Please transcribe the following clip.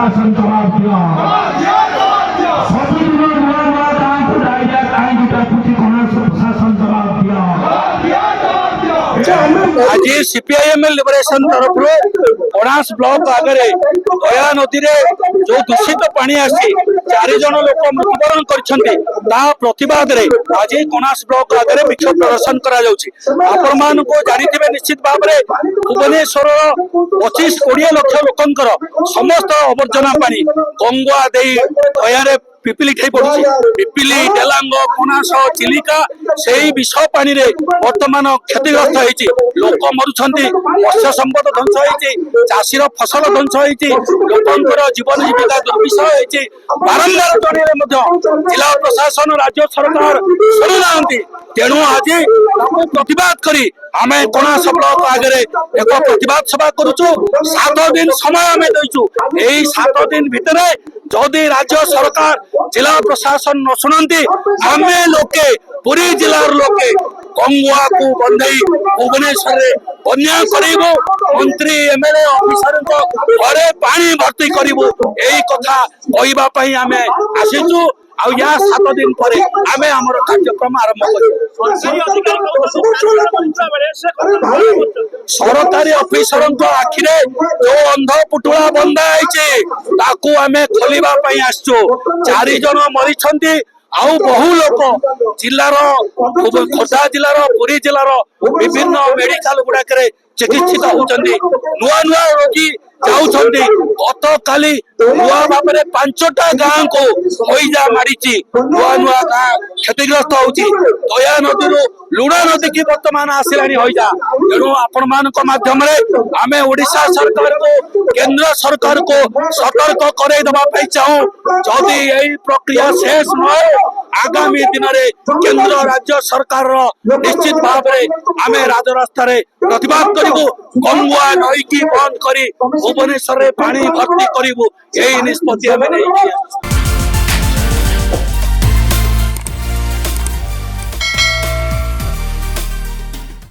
प्रशासन जवाब दिया सबुदिन नुआ नुआ गाँव को डायरिया कहीं डाकुची कोणास प्रशासन जवाब दिया आज सीपीआईएम लिबरेशन तरफ कणास ब्लॉक आगे दया नदी में जो दूषित पानी आसी 4 जन लोक मृत्युवरण कर प्रतिवाद आज कणास ब्लॉक आगे विक्षोभ प्रदर्शन कर निश्चित भाव में भुवनेश्वर 25-20 लाख लोकंर समस्त अवर्जना पानी गंगुआ दे दया पिपिली खाई पड़ी पिपिली डेलांग कणास चिलिका से विष पानी रे वर्तमान क्षतिग्रस्त होती लोक मरुंट मत्स्य संपद ध्वंस होती चाषीर फसल ध्वंस होती लोकंर जीवन जीविका दुर्विषह होती बारंबार जन जिला प्रशासन राज्य सरकार शुणुना तेणु आज प्रतिवाद करी आम कणास ब्लॉक आगे एक प्रतिवाद सभा करुचु 7 दिन समय आम देचु 7 दिन भितर जदि राज्य सरकार जिला प्रशासन न शुणती आम लोके पुरी जिलार लोके गंगुआ को बंधे भुवनेश्वर बन्या करू मंत्री एमएलए ऑफिसर घरे पानी भर्ती करू यही कथा कहवाई आम आसीचु आ 7 दिन पर आम आम कार्यक्रम आरंभ सरकारी ऑफिसर आखिरे जो अंध पुटुला बंधा है आम खोलवाई आसचु 4 जन मरी आउ बहु लोक जिलार खोर्धा जिलार पुरी जिलार विभिन्न मेडिकल गुड़ाक चिकित्सित होती नुआ नुआ रोगी जाऊँगी गत काली नुआ भाव में 5टा गाँ को हईजा मारी नुआ नुआ गाँ क्षतिग्रस्त होती दया नदी लुणा नदी की बर्तमान आसला हईजा तेणु आपण माध्यम आम ओडिशा सरकार को केंद्र सरकार को सतर्क करवा चाहूँ जदि यही प्रक्रिया शेष न आगामी दिन में केंद्र राज्य सरकार निश्चित भाव में आम राजरास्तार प्रतिवाद करूँ गंगुआ नई की बंद कर भुवनेश्वर पानी भर्ती करूँ यही निष्पत्ति आम नहीं